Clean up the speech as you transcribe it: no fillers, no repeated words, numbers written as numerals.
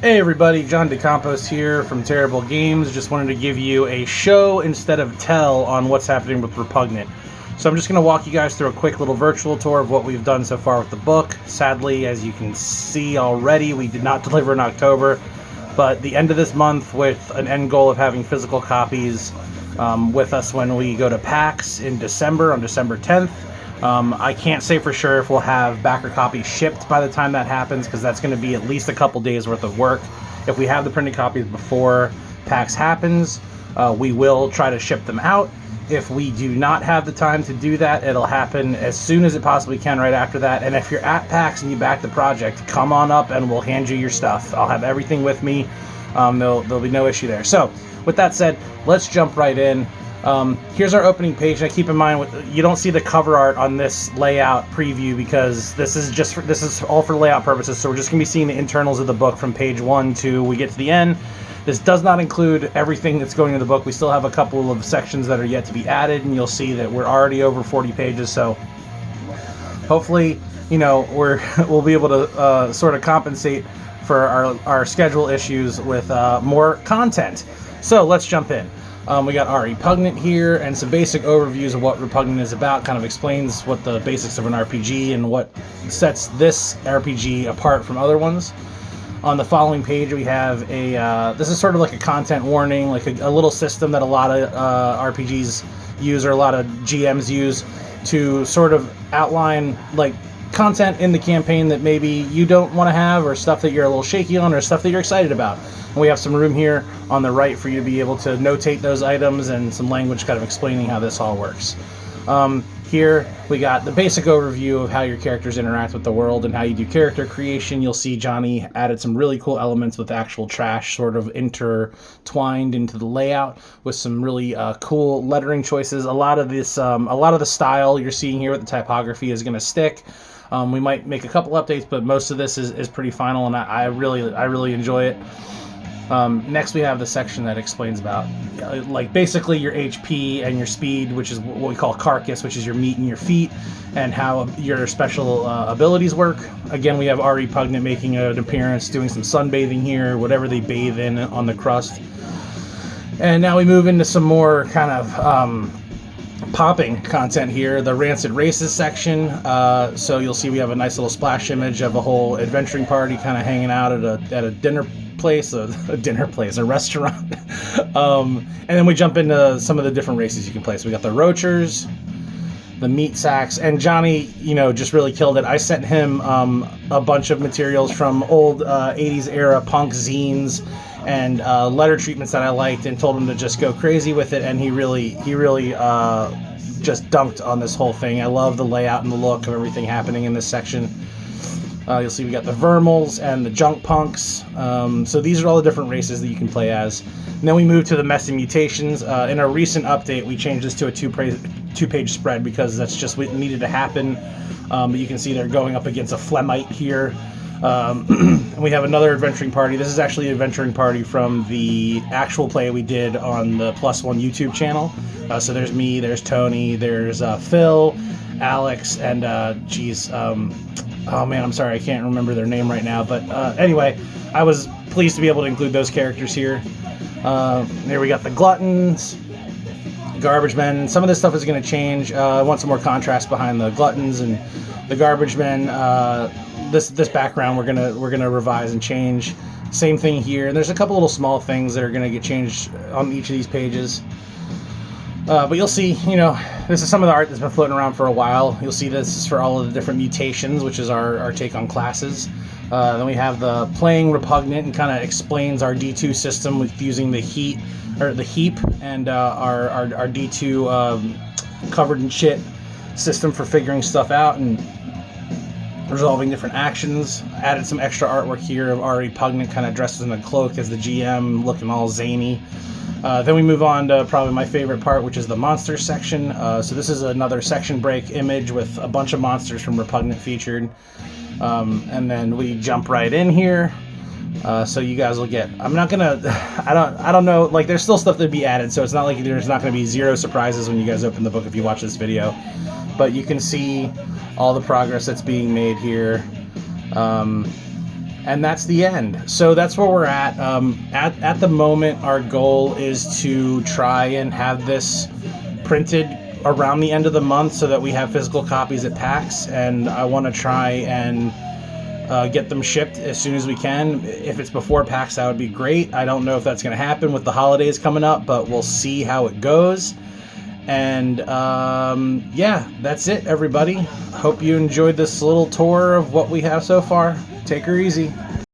Hey everybody, John DeCampos here from Terrible Games. Just wanted to give you a show instead of tell on what's happening with Repugnant. So I'm just going to walk you guys through a quick little virtual tour of what we've done so far with the book. Sadly, as you can see already, we did not deliver in October, but the end of this month with an end goal of having physical copies with us when we go to PAX in December, on December 10th. I can't say for sure if we'll have backer copies shipped by the time that happens, because that's going to be at least a couple days worth of work. If we have the printed copies before PAX happens, we will try to ship them out. If we do not have the time to do that, it'll happen as soon as it possibly can right after that. And if you're at PAX and you back the project, come on up and we'll hand you your stuff. I'll have everything with me. There'll be no issue there. So with that said, let's jump right in. Here's our opening page. Now keep in mind, you don't see the cover art on this layout preview because this is all for layout purposes. So we're just gonna be seeing the internals of the book from page 1 to we get to the end. This does not include everything that's going in the book. We still have a couple of sections that are yet to be added, and you'll see that we're already over 40 pages. So hopefully, you know, we'll be able to sort of compensate for our schedule issues with more content. So let's jump in. We got our Repugnant here and some basic overviews of what Repugnant is about. Kind of explains what the basics of an RPG and what sets this RPG apart from other ones. On the following page we have this is sort of like a content warning, like a little system that a lot of RPGs use, or a lot of GMs use, to sort of outline like content in the campaign that maybe you don't want to have, or stuff that you're a little shaky on, or stuff that you're excited about. And we have some room here on the right for you to be able to notate those items, and some language kind of explaining how this all works. Here we got the basic overview of how your characters interact with the world and how you do character creation. You'll see Johnny added some really cool elements with actual trash sort of intertwined into the layout, with some really cool lettering choices. A lot of the style you're seeing here with the typography is going to stick. We might make a couple updates, but most of this is pretty final, and I really enjoy it. Next we have the section that explains about like basically your HP and your speed, which is what we call carcass, which is your meat and your feet, and how your special abilities work. Again, we have our Repugnant making an appearance, doing some sunbathing here, whatever they bathe in on the crust. And now we move into some more kind of popping content here, the Rancid Races section. So you'll see we have a nice little splash image of a whole adventuring party kind of hanging out at a dinner place, a restaurant. And then we jump into some of the different races you can play. So we got the Roachers, the Meat Sacks, and Johnny, you know, just really killed it. I sent him a bunch of materials from old 80s era punk zines and letter treatments that I liked, and told him to just go crazy with it, and he really just dunked on this whole thing. I love the layout and the look of everything happening in this section. You'll see we got the Vermals and the Junk Punks. So these are all the different races that you can play as. And then we move to the Messy Mutations. In a recent update, we changed this to a two-page spread because that's just what needed to happen. But you can see they're going up against a Phlegmite here. And we have another adventuring party. This is actually an adventuring party from the actual play we did on the +1 YouTube channel. So there's me, there's Tony, there's Phil, Alex, and oh man, I'm sorry, I can't remember their name right now. But anyway, I was pleased to be able to include those characters here. Here we got the Gluttons, Garbage Men. Some of this stuff is going to change. I want some more contrast behind the Gluttons and the Garbage Men. This background we're gonna revise and change. Same thing here. And there's a couple little small things that are gonna get changed on each of these pages. But you'll see, you know, this is some of the art that's been floating around for a while. You'll see this is for all of the different mutations, which is our take on classes. Then we have the playing Repugnant, and kind of explains our D2 system with using the heap and our D2 covered in shit system for figuring stuff out and resolving different actions. Added some extra artwork here of our Repugnant kind of dressed in a cloak as the GM, looking all zany. Then we move on to probably my favorite part, which is the monsters section. So this is another section break image with a bunch of monsters from Repugnant featured. And then we jump right in here. So you guys will get, I'm not gonna, I don't know, like there's still stuff to be added, so it's not like there's not gonna be zero surprises when you guys open the book if you watch this video. But you can see all the progress that's being made here. And that's the end. So that's where we're at. At the moment, our goal is to try and have this printed around the end of the month so that we have physical copies at PAX. And I want to try and get them shipped as soon as we can. If it's before PAX, that would be great. I don't know if that's going to happen with the holidays coming up, but we'll see how it goes. And yeah, that's it, everybody. Hope you enjoyed this little tour of what we have so far. Take her easy.